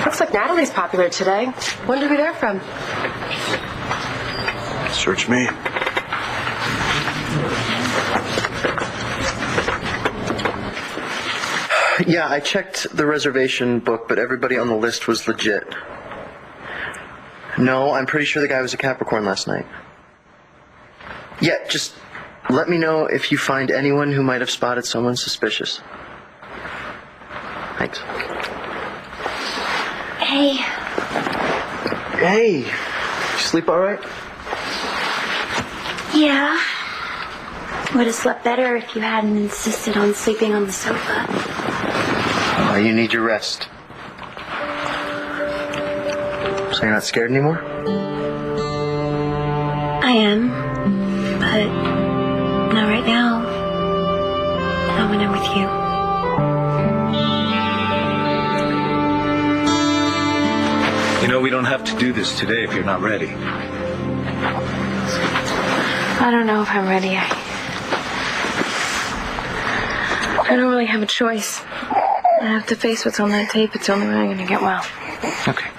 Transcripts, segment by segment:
Looks like Natalie's popular today. When did we hear from? Search me. Yeah, I checked the reservation book, but everybody on the list was legit. No, I'm pretty sure the guy was a Capricorn last night. Yeah, just let me know if you find anyone who might have spotted someone suspicious. Thanks. Hey. Hey, you sleep all right? Yeah. Would have slept better if you hadn't insisted on sleeping on the sofa. Oh, you need your rest. So you're not scared anymore? I am, but not right now. Not when I'm with you. You know, we don't have to do this today if you're not ready. I don't know if I'm ready. I don't really have a choice. I have to face what's on that tape. It's the only way I'm going to get well. Okay.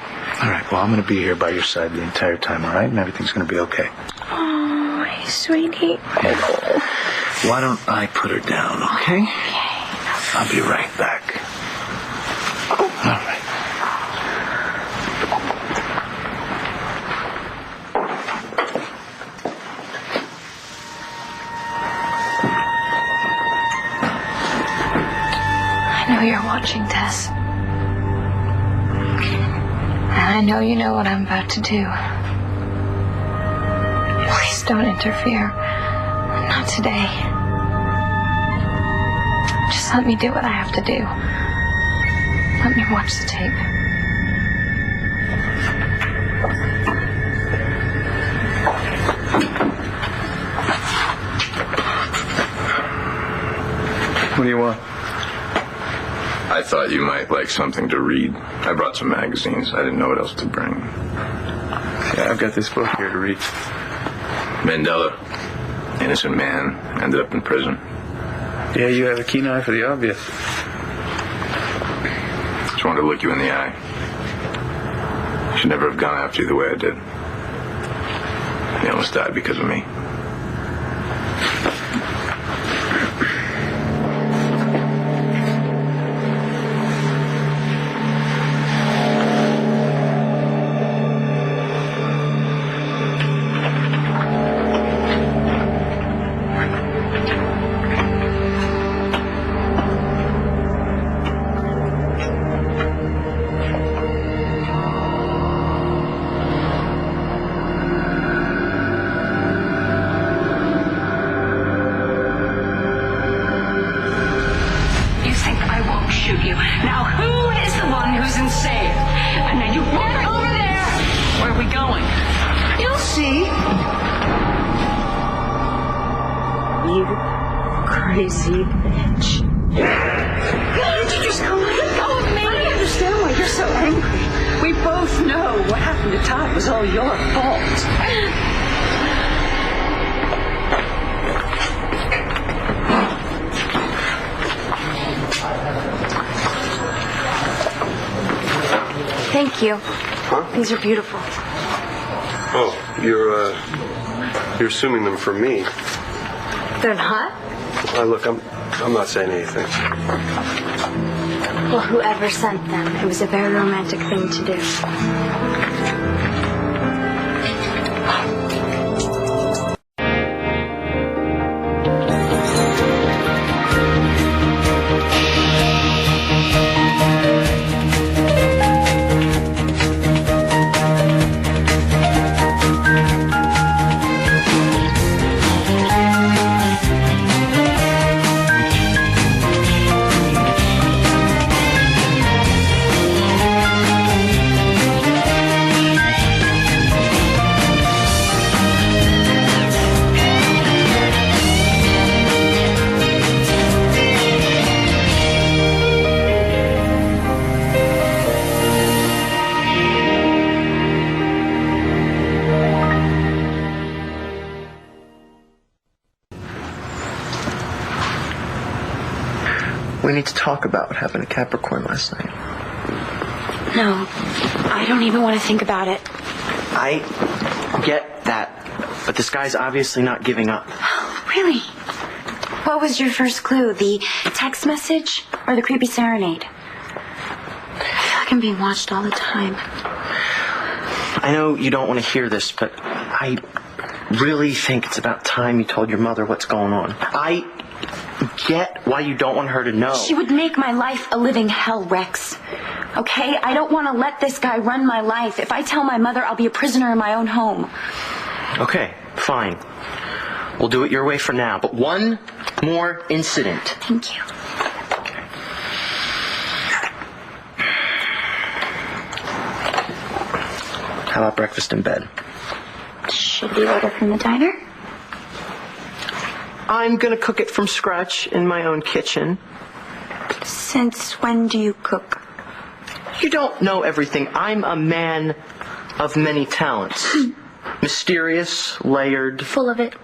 All right. Well, I'm going to be here by your side the entire time, all right? And everything's going to be okay. Oh, hey, sweetie. Hey, why don't I put her down, okay? Okay. I'll be right back. All right. I know you're watching, Tess. And I know you know what I'm about to do. Please don't interfere. Not today. Just let me do what I have to do. Let me watch the tape. What do you want? I thought you might like something to read. I brought some magazines. I didn't know what else to bring. Yeah, I've got this book here to read. Mandela, innocent man, ended up in prison. Yeah, you have a keen eye for the obvious. Just wanted to look you in the eye. Should never have gone after you the way I did. You almost died because of me. Crazy bitch. Why did you just go let go of me? I don't understand why you're so angry. We both know what happened to Todd was all your fault. Thank you. Huh? These are beautiful. Oh, you're assuming them from me. They're not? Look, I'm not saying anything. Well, whoever sent them, it was a very romantic thing to do. We need to talk about what happened at Capricorn last night. No, I don't even want to think about it. I get that, but this guy's obviously not giving up. Really? What was your first clue? The text message or the creepy serenade? I feel like I'm being watched all the time. I know you don't want to hear this, but I really think it's about time you told your mother what's going on. I get why you don't want her to know. She would make my life a living hell, Rex. Okay? I don't want to let this guy run my life. If I tell my mother, I'll be a prisoner in my own home. Okay, fine. We'll do it your way for now. But one more incident. Thank you. Okay. How about breakfast in bed? Should we order from the diner? I'm gonna cook it from scratch in my own kitchen. Since when do you cook? You don't know everything. I'm a man of many talents. Mysterious, layered. Full of it.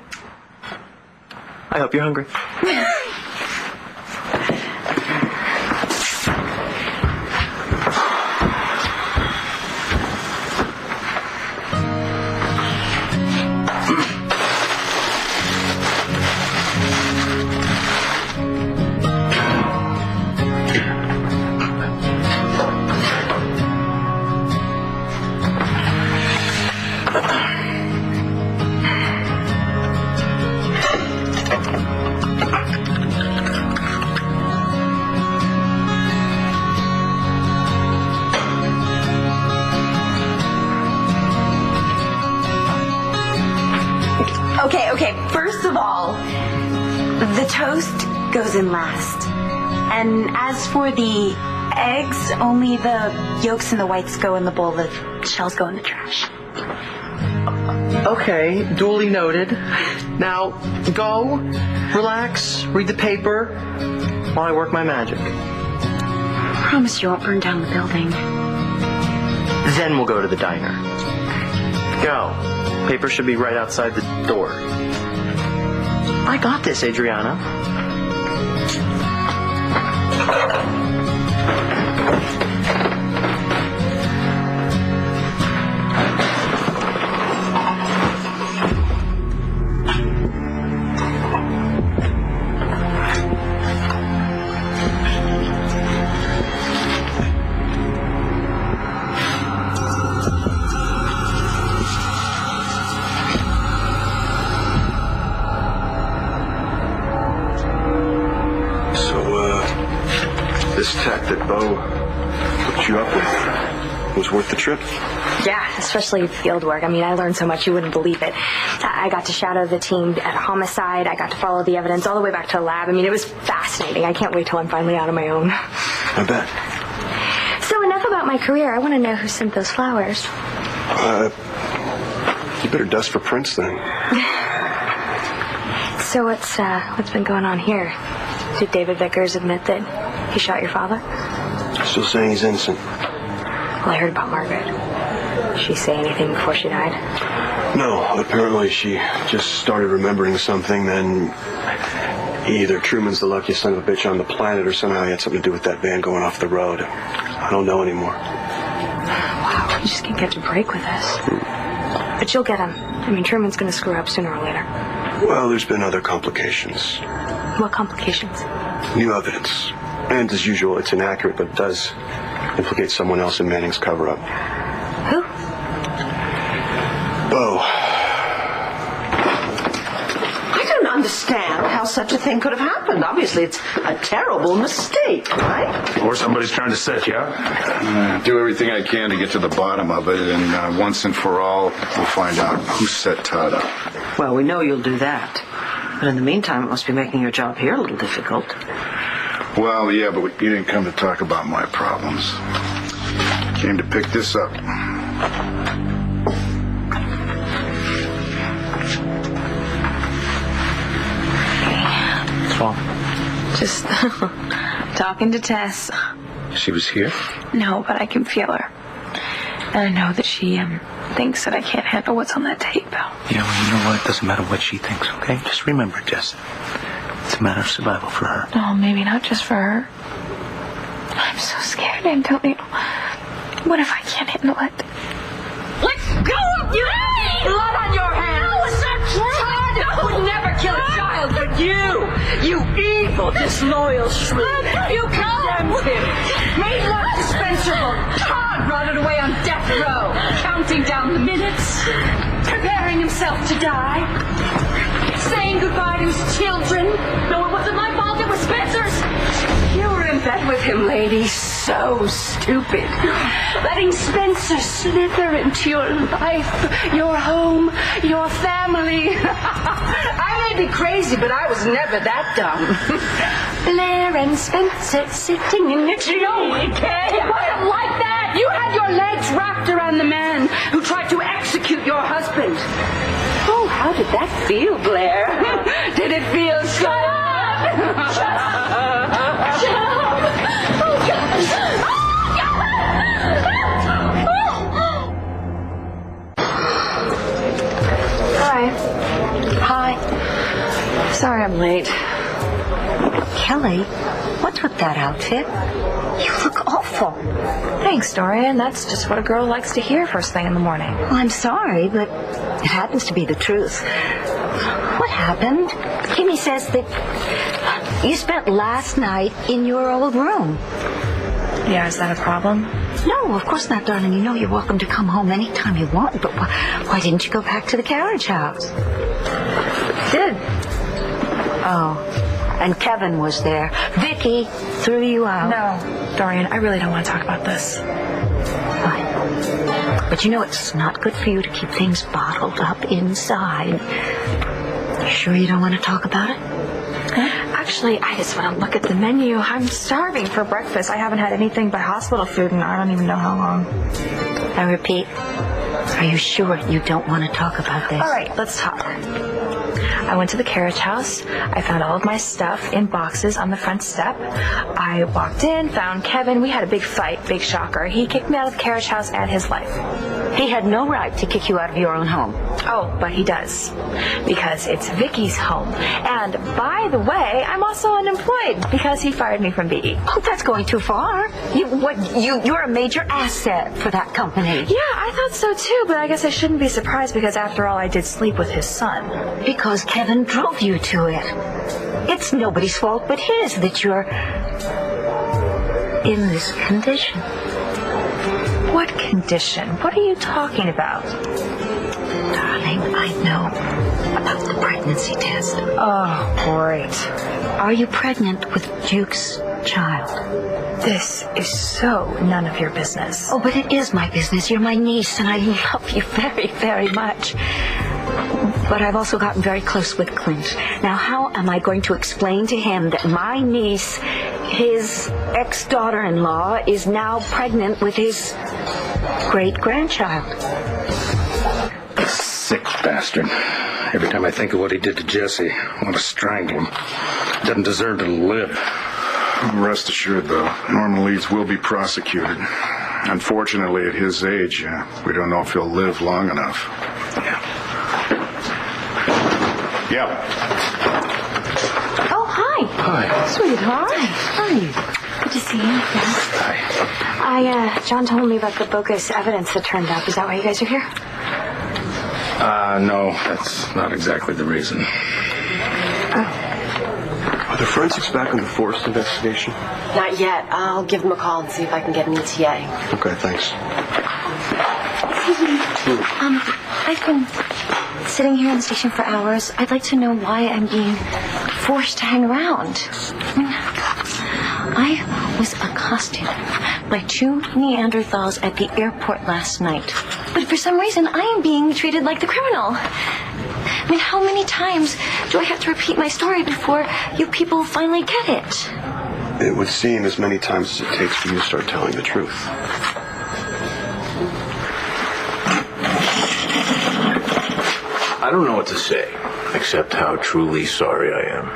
I hope you're hungry. Okay, first of all, the toast goes in last. And as for the eggs, only the yolks and the whites go in the bowl, the shells go in the trash. Okay, duly noted. Now, go, relax, read the paper, while I work my magic. I promise you won't burn down the building. Then we'll go to the diner. Go. Paper should be right outside the door. I got this, Adriana. This tech that Bo hooked you up with was worth the trip? Yeah, especially field work. I mean, I learned so much you wouldn't believe it. I got to shadow the team at homicide. I got to follow the evidence all the way back to the lab. I mean, it was fascinating. I can't wait till I'm finally out on my own. I bet. So enough about my career. I want to know who sent those flowers. You better dust for prints then. So what's been going on here? Did David Vickers admit that he shot your father? Still saying he's innocent. Well, I heard about Margaret. Did she say anything before she died? No, apparently she just started remembering something, then either Truman's the luckiest son of a bitch on the planet or somehow he had something to do with that van going off the road. I don't know anymore. Wow, you just can't catch a break with this. But you'll get him. I mean, Truman's going to screw up sooner or later. Well, there's been other complications. What complications? New evidence. And as usual, it's inaccurate, but it does implicate someone else in Manning's cover-up. Who? Bo. I don't understand how such a thing could have happened. Obviously, it's a terrible mistake, right? Or somebody's trying to set you up. Do everything I can to get to the bottom of it, and once and for all, we'll find out who set Todd up. Well, we know you'll do that. But in the meantime, it must be making your job here a little difficult. Well, yeah, but you didn't come to talk about my problems. Came to pick this up. What's wrong? Just talking to Tess. She was here? No, but I can feel her. And I know that she thinks that I can't handle what's on that tape. Yeah, well, you know what? It doesn't matter what she thinks, okay? Just remember, Jess. It's It's a matter of survival for her. Oh, maybe not just for her. I'm so scared, Antonio. What if I can't handle it? Let go of you! Blood on your hands! No, it's not true! Todd would never kill a child, but you evil, disloyal shrew. You condemned him. Made love to Spencer. Todd rotted away on death row, counting down the minutes, preparing himself to die, saying goodbye to his children. No, it wasn't my fault, it was Spencer's. You were in bed with him, lady. So stupid. Letting Spencer slither into your life, your home, your family. I may be crazy, but I was never that dumb. Blair and Spencer sitting in the tree. Okay, it wasn't like that. You had your legs wrapped around the man who tried to execute your husband. Oh, how did that feel, Blair? Did it feel so? Shut up! Shut up! Hi. Sorry I'm late. Kelly, what's with that outfit? You look awful. Thanks, Dorian. That's just what a girl likes to hear first thing in the morning. Well, I'm sorry, but it happens to be the truth. What happened? Kimmy says that you spent last night in your old room. Yeah, is that a problem? No, of course not, darling. You know you're welcome to come home anytime you want, but why didn't you go back to the carriage house? Did. Oh, and Kevin was there. Vicky threw you out. No, Dorian, I really don't want to talk about this. Fine. But you know it's not good for you to keep things bottled up inside. You sure you don't want to talk about it? Actually, I just want to look at the menu. I'm starving for breakfast. I haven't had anything but hospital food, and I don't even know how long. I repeat, are you sure you don't want to talk about this? All right, let's talk. I went to the carriage house. I found all of my stuff in boxes on the front step. I walked in, found Kevin. We had a big fight, big shocker. He kicked me out of the carriage house and his life. He had no right to kick you out of your own home. Oh, but he does. Because it's Vicky's home. And by the way, I'm also unemployed because he fired me from BE. Oh, that's going too far. You're a major asset for that company. Yeah, I thought so too, but I guess I shouldn't be surprised because after all, I did sleep with his son. Because Kevin drove you to it. It's nobody's fault but his that you're in this condition. What condition? What are you talking about? Darling, I know about the pregnancy test. Oh, great. Are you pregnant with Duke's child? This is so none of your business. Oh, but it is my business. You're my niece, and I love you very, very much. But I've also gotten very close with Clint. Now, how am I going to explain to him that my niece, his ex-daughter-in-law, is now pregnant with his great-grandchild? Sick bastard. Every time I think of what he did to Jesse, I want to strangle him. Doesn't deserve to live. Rest assured, though, Norman Leeds will be prosecuted. Unfortunately, at his age, we don't know if he'll live long enough. Yeah. Oh, hi. Hi. Sweetheart. Hi. Good to see you. Hi. John told me about the bogus evidence that turned up. Is that why you guys are here? No, that's not exactly the reason. Are the forensics back on the Forrest investigation? Not yet. I'll give them a call and see if I can get an ETA. Okay, thanks. I've been sitting here in the station for hours. I'd like to know why I'm being forced to hang around. I was accosted by 2 Neanderthals at the airport last night. But for some reason, I am being treated like the criminal. I mean, how many times do I have to repeat my story before you people finally get it? It would seem as many times as it takes for you to start telling the truth. I don't know what to say, except how truly sorry I am.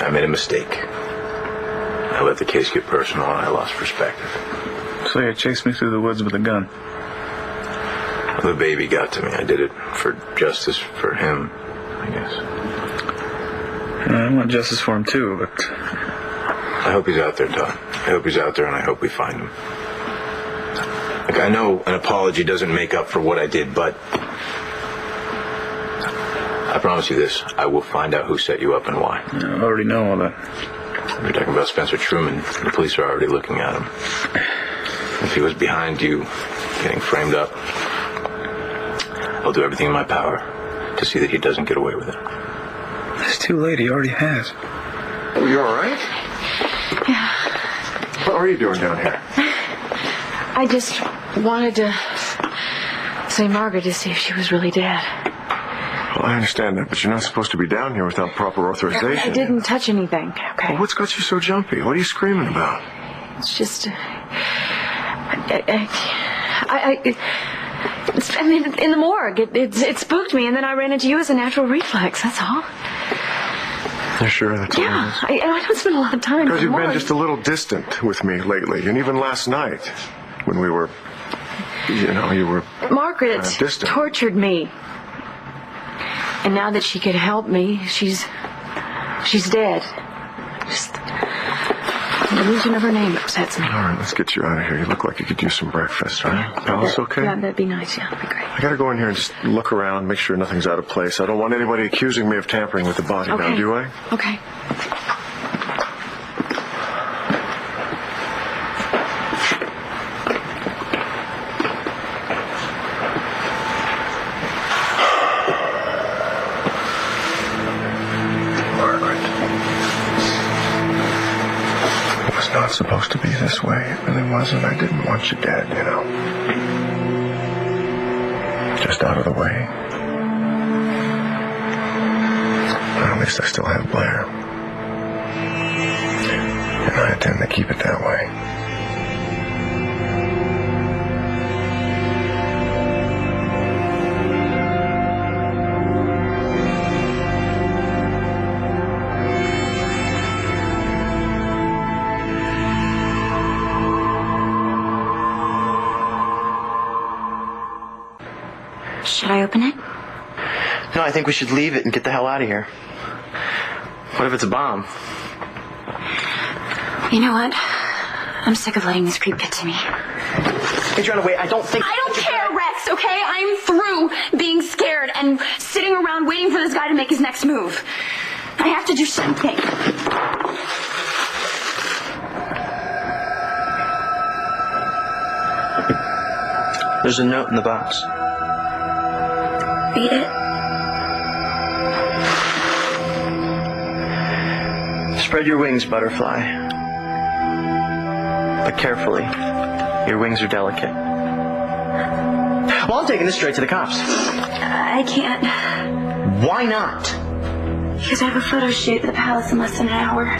I made a mistake. I let the case get personal and I lost perspective. So you chased me through the woods with a gun? The baby got to me. I did it for justice for him, I guess. I want justice for him too, but I hope he's out there, Todd. I hope he's out there, and I hope we find him. Like, I know an apology doesn't make up for what I did, but I promise you this. I will find out who set you up and why. I already know all that. We're talking about Spencer Truman. The police are already looking at him. If he was behind you getting framed up, I'll do everything in my power to see that he doesn't get away with it. It's too late. He already has. Oh, you all right? Yeah. What are you doing down here? I just wanted to see Margaret to see if she was really dead. Well, I understand that, but you're not supposed to be down here without proper authorization. I didn't touch anything, okay? Well, what's got you so jumpy? What are you screaming about? It's just... I mean, in the morgue, it spooked me, and then I ran into you as a natural reflex, that's all. You're sure that's all it is? Yeah, I don't spend a lot of time. Because you've been just a little distant with me lately, and even last night, when we were, you were... Margaret distant. tortured me. And now that she could help me, she's dead. Just the mention of her name upsets me. All right, let's get you out of here. You look like you could use some breakfast, all right? Alice, okay? Yeah, that'd be nice. Yeah, that'd be great. I gotta go in here and just look around, make sure nothing's out of place. I don't want anybody accusing me of tampering with the body now, do I? Okay. Not supposed to be this way. It really wasn't. I didn't want you dead, Just out of the way. But at least I still have Blair. And I intend to keep it that way. Should I open it? No, I think we should leave it and get the hell out of here. What if it's a bomb? You know what? I'm sick of letting this creep get to me. Adriana, wait, I don't care, Rex, okay? I'm through being scared and sitting around waiting for this guy to make his next move. I have to do something. There's a note in the box. Read it. Spread your wings, butterfly. But carefully. Your wings are delicate. Well, I'm taking this straight to the cops. I can't. Why not? Because I have a photo shoot at the palace in less than an hour.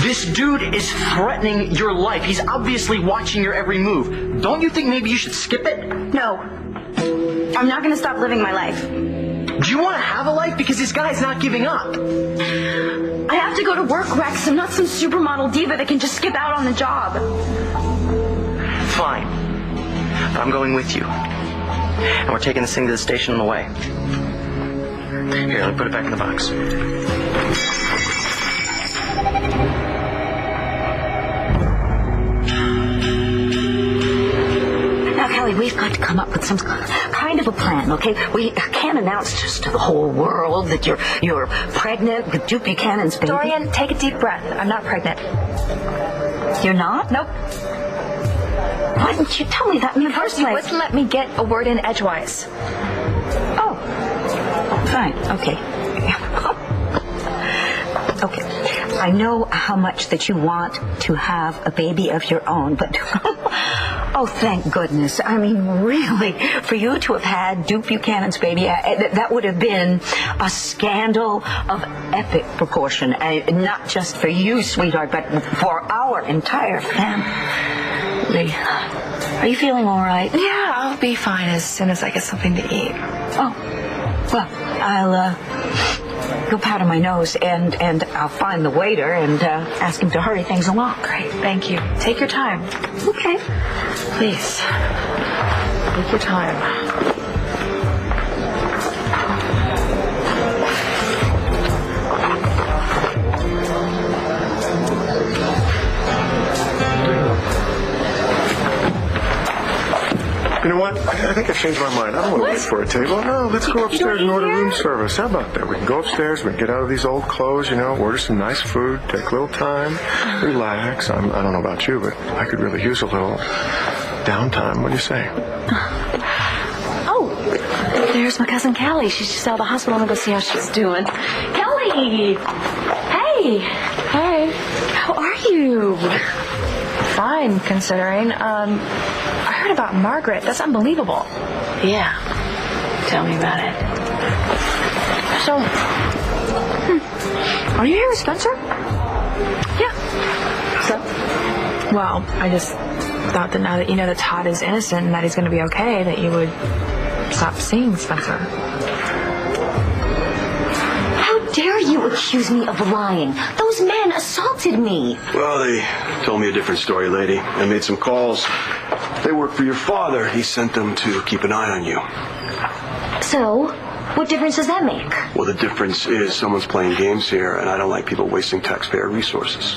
This dude is threatening your life. He's obviously watching your every move. Don't you think maybe you should skip it? No. I'm not going to stop living my life. Do you want to have a life? Because this guy's not giving up. I have to go to work, Rex. I'm not some supermodel diva that can just skip out on the job. Fine. But I'm going with you. And we're taking this thing to the station on the way. Here, let me put it back in the box. Now, Kelly, we've got to come up with some kind of a plan, okay? We can't announce just to the whole world that you're pregnant with Duke Buchanan's baby. Dorian, take a deep breath. I'm not pregnant. You're not? Nope. Why didn't you tell me that in the first You place? wouldn't let me get a word in edgewise. Oh, fine. Okay. Okay. I know how much that you want to have a baby of your own, but oh, thank goodness. I mean, really, for you to have had Duke Buchanan's baby, that would have been a scandal of epic proportion. Not just for you, sweetheart, but for our entire family. Are you feeling all right? Yeah, I'll be fine as soon as I get something to eat. Oh, well, I'll go powder my nose and I'll find the waiter and ask him to hurry things along. Great, thank you. Take your time. Okay. Please. Take your time. think I changed my mind. I don't want to wait for a table. No, let's go upstairs and order room service. How about that? We can go upstairs, we can get out of these old clothes, order some nice food, take a little time, relax. I don't know about you, but I could really use a little downtime. What do you say? Oh, there's my cousin Callie. She's just out of the hospital. I'm going to go see how she's doing. Kelly! Hey! Hey. How are you? Fine, considering. I heard about Margaret. That's unbelievable. Yeah. Tell me about it. So, are you here with Spencer? Yeah. So? Well, I just thought that now that you know that Todd is innocent and that he's going to be okay, that you would stop seeing Spencer. How dare you accuse me of lying? Those men assaulted me. Well, they told me a different story, lady. I made some calls. They work for your father. He sent them to keep an eye on you. So, what difference does that make? Well, the difference is someone's playing games here, and I don't like people wasting taxpayer resources.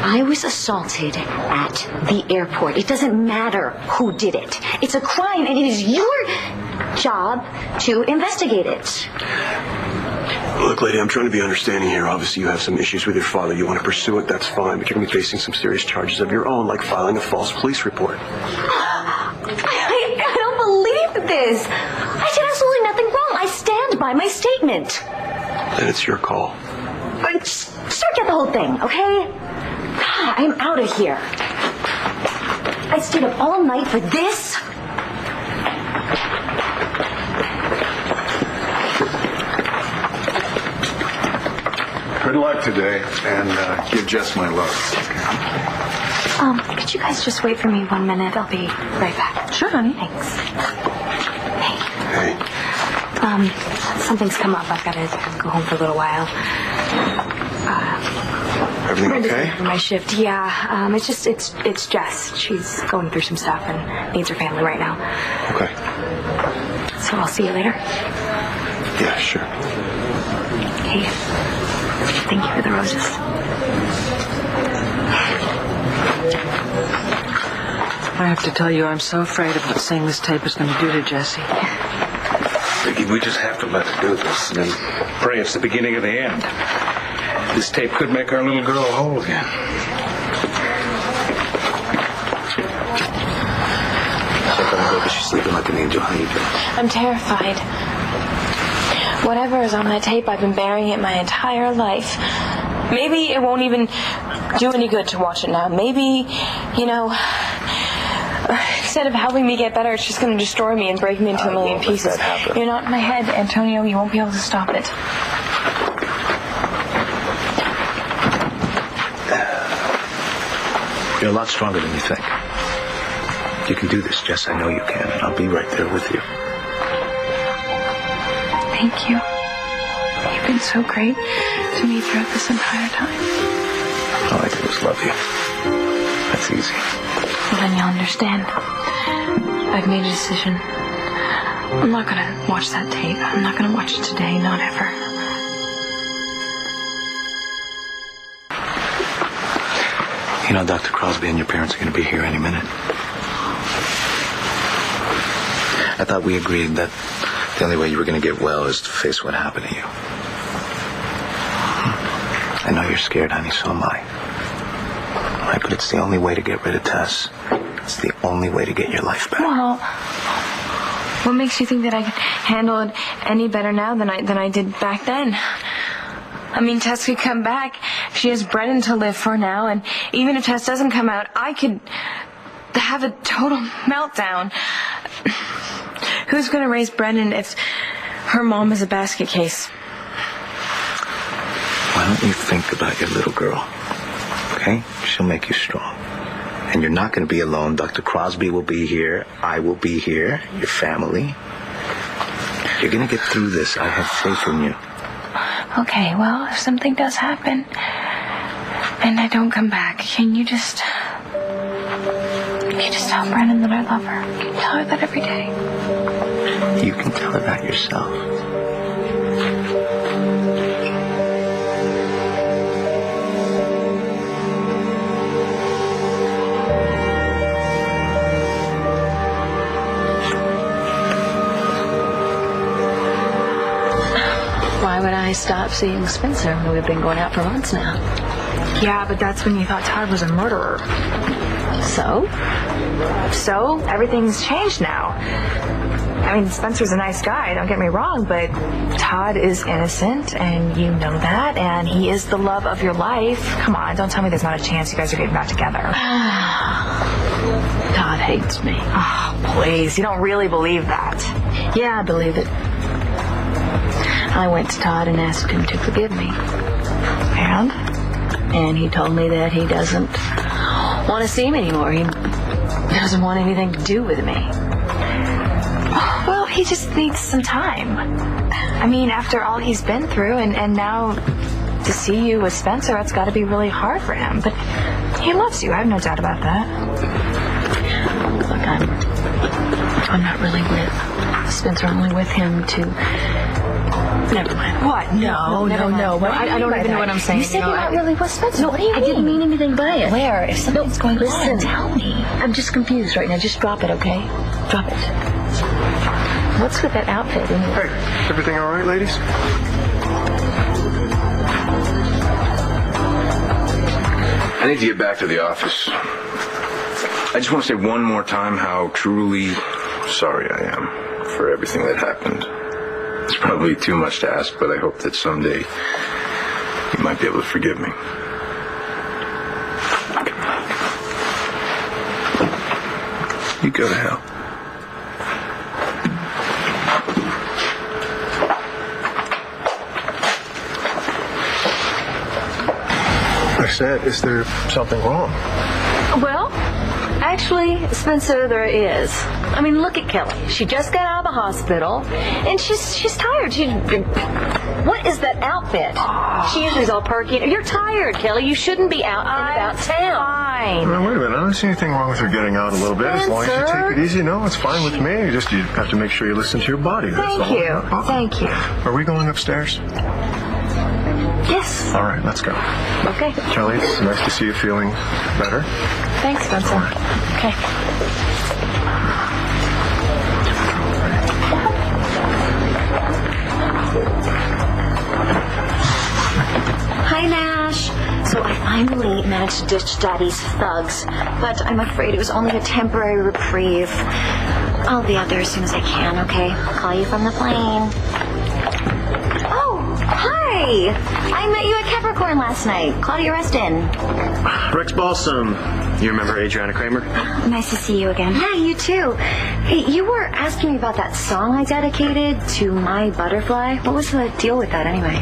I was assaulted at the airport. It doesn't matter who did it. It's a crime, and it is your job to investigate it. Look, lady, I'm trying to be understanding here. Obviously, you have some issues with your father. You want to pursue it, that's fine. But you're going to be facing some serious charges of your own, like filing a false police report. I don't believe this. I did absolutely nothing wrong. I stand by my statement. Then it's your call. Just forget the whole thing, okay? I'm out of here. I stayed up all night for this. Good luck today, and give Jess my love. Could you guys just wait for me 1 minute? I'll be right back. Sure, honey. Thanks. Hey. Something's come up. I've got to go home for a little while. Everything okay? For my shift, yeah. It's Jess. She's going through some stuff and needs her family right now. Okay. So I'll see you later. Yeah, sure. Hey, thank you for the roses. I have to tell you, I'm so afraid of what seeing this tape is going to do to Jessie. Vicky, we just have to let her do this and then pray it's the beginning of the end. This tape could make our little girl whole again. She's sleeping like an angel. How you doing? I'm terrified. Whatever is on that tape, I've been burying it my entire life. Maybe it won't even do any good to watch it now. Maybe, instead of helping me get better, it's just going to destroy me and break me into a million pieces. You're not in my head, Antonio. You won't be able to stop it. You're a lot stronger than you think. You can do this, Jess. I know you can, and I'll be right there with you. Thank you. You've been so great to me throughout this entire time. All I did was love you. That's easy. Well, then you'll understand. I've made a decision. I'm not going to watch that tape. I'm not going to watch it today, not ever. Dr. Crosby and your parents are going to be here any minute. I thought we agreed that the only way you were going to get well is to face what happened to you. I know you're scared, honey, so am I. All right, but it's the only way to get rid of Tess. It's the only way to get your life back. Well, what makes you think that I can handle it any better now than I did back then? I mean, Tess could come back. She has Brennan to live for now, and even if Tess doesn't come out, I could have a total meltdown. Who's going to raise Brennan if her mom is a basket case? Why don't you think about your little girl, okay? She'll make you strong. And you're not going to be alone. Dr. Crosby will be here. I will be here. Your family. You're going to get through this. I have faith in you. Okay, well, if something does happen and I don't come back, can you just tell Brennan that I love her? Can you tell her that every day? You can tell her that yourself. Why would I stop seeing Spencer? We've been going out for months now. Yeah, but that's when you thought Todd was a murderer. So? So, everything's changed now. I mean, Spencer's a nice guy, don't get me wrong, but Todd is innocent, and you know that, and he is the love of your life. Come on, don't tell me there's not a chance you guys are getting back together. Todd hates me. Oh, please, you don't really believe that. Yeah, I believe it. I went to Todd and asked him to forgive me. And? And he told me that he doesn't want to see me anymore. He doesn't want anything to do with me. Well, he just needs some time. I mean, after all he's been through, and now to see you with Spencer, it's got to be really hard for him. But he loves you. I have no doubt about that. Look, I'm not really with Spencer. I'm only with him to... Never mind. What? No. I don't even know what I'm saying. You said you're not really with Spencer. No, What do you I mean? didn't mean anything by it. Blair, if something's going on, tell me. I'm just confused right now. Just drop it, okay? Drop it. What's with that outfit anyway? Hey, everything all right, ladies? I need to get back to the office. I just want to say one more time how truly sorry I am for everything that happened. It's probably too much to ask, but I hope that someday you might be able to forgive me. You go to hell. I said, is there something wrong? Well, actually, Spencer, there is. I mean, look at Kelly. She just got out of the hospital, and she's tired. What is that outfit? She usually is all perky. You're tired, Kelly. You shouldn't be out and about town. Fine. No, wait a minute. I don't see anything wrong with her getting out a little bit. As long as you take it easy. No, it's fine with me. You have to make sure you listen to your body. That's all. Thank you. Are we going upstairs? Yes. All right, let's go. Okay. Kelly, it's nice to see you feeling better. Thanks, Spencer. Okay. Hi, Nash. So I finally managed to ditch Daddy's thugs, but I'm afraid it was only a temporary reprieve. I'll be out there as soon as I can, okay? I'll call you from the plane. Oh, hi! I met you at Capricorn last night. Claudia Reston. Rex Balsam. You remember Adriana Kramer? Nice to see you again. Yeah, you too. Hey, you were asking me about that song I dedicated to my butterfly. What was the deal with that anyway?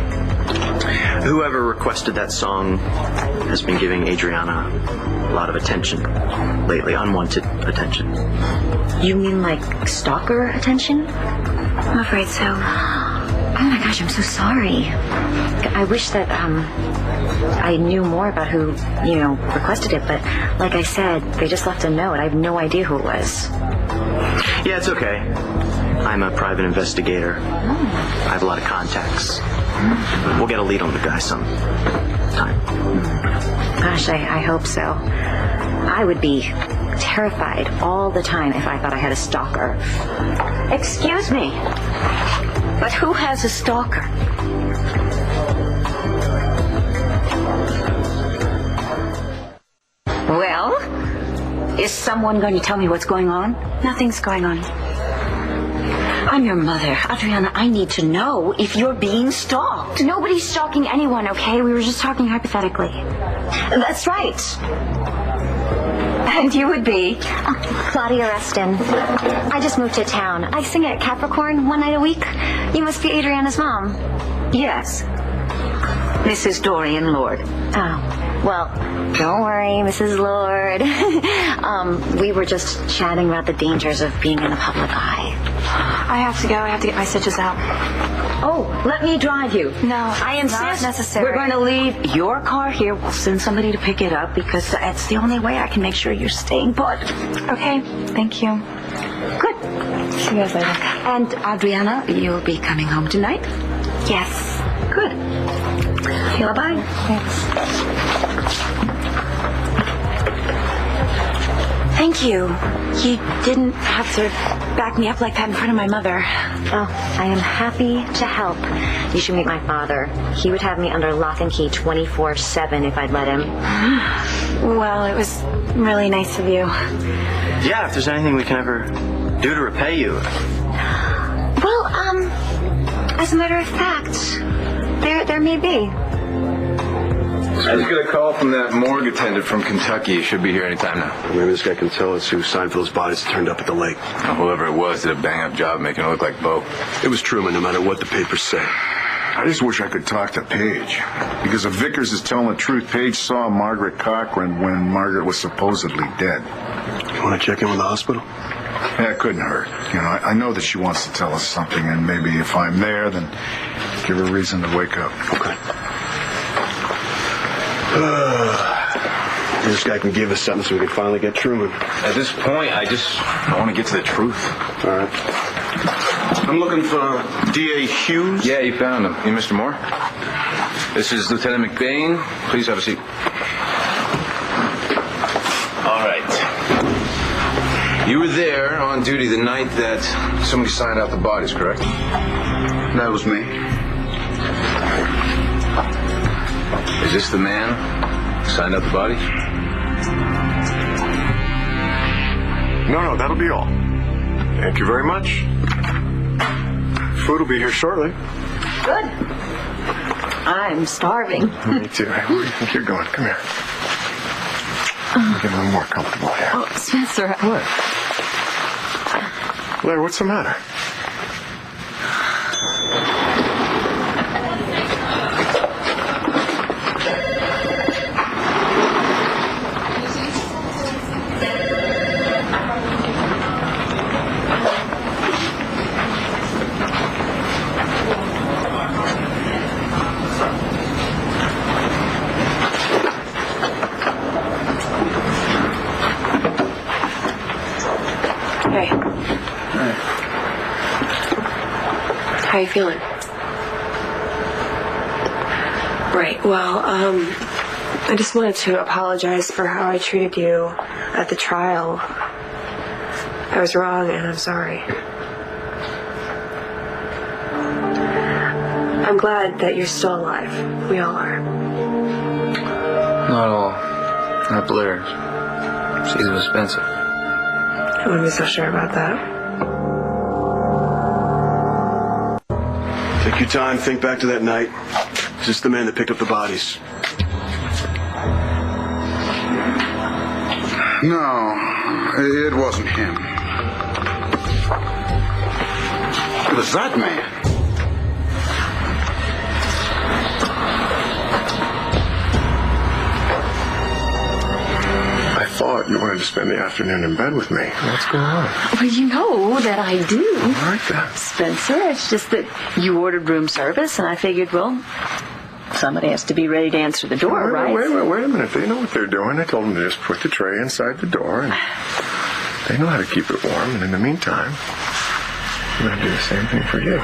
Whoever requested that song has been giving Adriana a lot of attention lately, unwanted attention. You mean like stalker attention? I'm afraid so. Oh my gosh, I'm so sorry. I wish that I knew more about who, requested it, but like I said, they just left a note. I have no idea who it was. Yeah, it's okay. I'm a private investigator. I have a lot of contacts. We'll get a lead on the guy sometime. Gosh, I hope so. I would be terrified all the time if I thought I had a stalker. Excuse me, but who has a stalker? Well, is someone going to tell me what's going on? Nothing's going on. I'm your mother. Adriana, I need to know if you're being stalked. Nobody's stalking anyone, okay? We were just talking hypothetically. That's right. And you would be? Claudia Reston. I just moved to town. I sing at Capricorn one night a week. You must be Adriana's mom. Yes. Mrs. Dorian Lord. Oh, well, don't worry, Mrs. Lord. We were just chatting about the dangers of being in the public eye. I have to go. I have to get my stitches out. Oh, let me drive you. No, I insist. Not necessary. We're going to leave your car here. We'll send somebody to pick it up because it's the only way I can make sure you're staying put. Okay, thank you. Good. See you guys later. And Adriana, you'll be coming home tonight? Yes. Good. Bye-bye. Thanks. Thank you. You didn't have to back me up like that in front of my mother. Oh, I am happy to help. You should meet my father. He would have me under lock and key 24/7 if I'd let him. Well, it was really nice of you. Yeah, if there's anything we can ever do to repay you. Well, as a matter of fact, there may be. I just got a call from that morgue attendant from Kentucky. He should be here any time now. Maybe this guy can tell us who Seinfeld's bodies turned up at the lake. Well, whoever it was did a bang-up job making it look like Bo. It was Truman, no matter what the papers say. I just wish I could talk to Paige. Because if Vickers is telling the truth, Paige saw Margaret Cochran when Margaret was supposedly dead. You want to check in with the hospital? Yeah, it couldn't hurt. You know, I know that she wants to tell us something, and maybe if I'm there, then give her reason to wake up. Okay. This guy can give us something so we can finally get Truman. At this point, I want to get to the truth. All right. I'm looking for D.A. Hughes. Yeah, you found him. You, Mr. Moore? This is Lieutenant McBain. Please have a seat. All right. You were there on duty the night that somebody signed out the bodies, correct? That was me. Is this the man who signed out the bodies? No, that'll be all. Thank you very much. Food will be here shortly. Good. I'm starving. Me too. Where do you think you're going? Come here. Get a little more comfortable here. Oh, Spencer. What? Blair, what's the matter? How you feeling? Right, well, I just wanted to apologize for how I treated you at the trial. I was wrong, and I'm sorry. I'm glad that you're still alive. We all are. Not all. Not Blair. She's with Spencer. I wouldn't be so sure about that. Take your time, think back to that night. Is this the man that picked up the bodies? No, it wasn't him. It was that man. I thought you wanted to spend the afternoon in bed with me. What's going on? Well, you know that I do. All right, then. Spencer, it's just that you ordered room service, and I figured, well, somebody has to be ready to answer the door, right? Wait a minute. They know what they're doing. I told them to just put the tray inside the door, and they know how to keep it warm. And in the meantime, I'm going to do the same thing for you.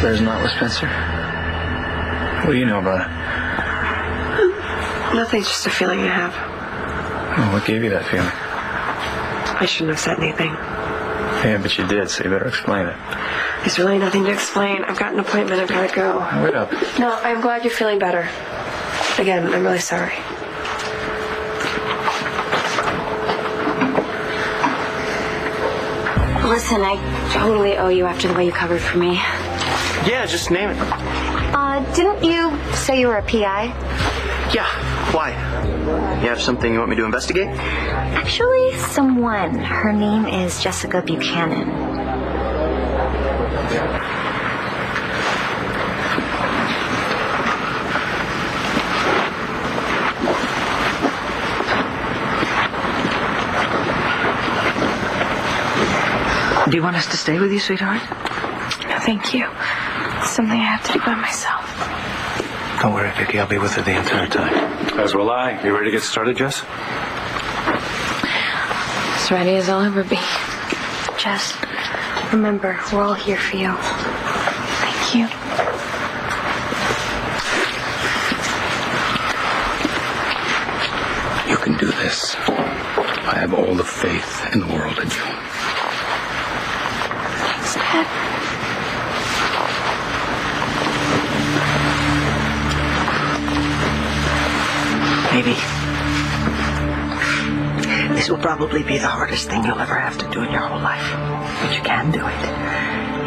Blair's not with Spencer? What do you know about it? Nothing, just a feeling I have. Oh, what gave you that feeling? I shouldn't have said anything. Yeah, but you did, so you better explain it. There's really nothing to explain. I've got an appointment. I've got to go. Wait up. No, I'm glad you're feeling better. Again, I'm really sorry. Listen, I totally owe you after the way you covered for me. Yeah, just name it. Didn't you say you were a PI? Yeah, why? You have something you want me to investigate? Actually, someone. Her name is Jessica Buchanan. Do you want us to stay with you, sweetheart? No, thank you. It's something I have to do by myself. Don't worry, Vicky. I'll be with her the entire time. As will I. You ready to get started, Jess? As ready as I'll ever be. Jess, Remember, we're all here for you. Thank you. You can do this. I have all the faith in the world in you. Thanks, Dad. Maybe. This will probably be the hardest thing you'll ever have to do in your whole life. But you can do it.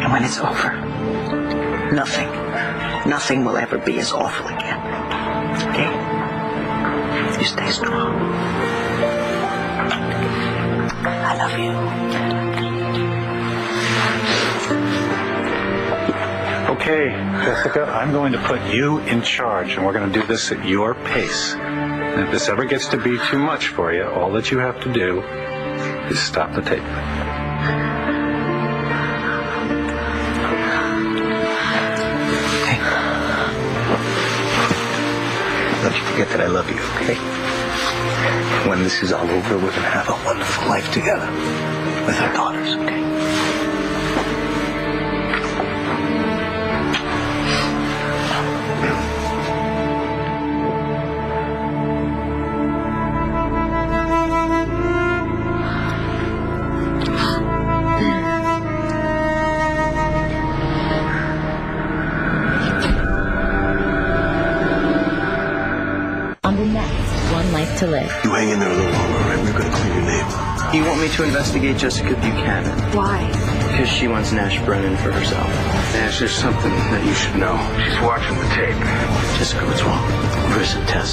And when it's over, nothing will ever be as awful again. Okay? You stay strong. I love you. Okay, Jessica, I'm going to put you in charge, and we're going to do this at your pace. And if this ever gets to be too much for you, all that you have to do is stop the tape. Okay. Don't you forget that I love you, okay? When this is all over, we're going to have a wonderful life together with our daughters, okay? To live. You hang in there a little longer, all right? We're going to clear your name. You want me to investigate Jessica Buchanan? Why? Because she wants Nash Brennan for herself. Nash, there's something that you should know. She's watching the tape. Jessica, what's wrong? Prison test.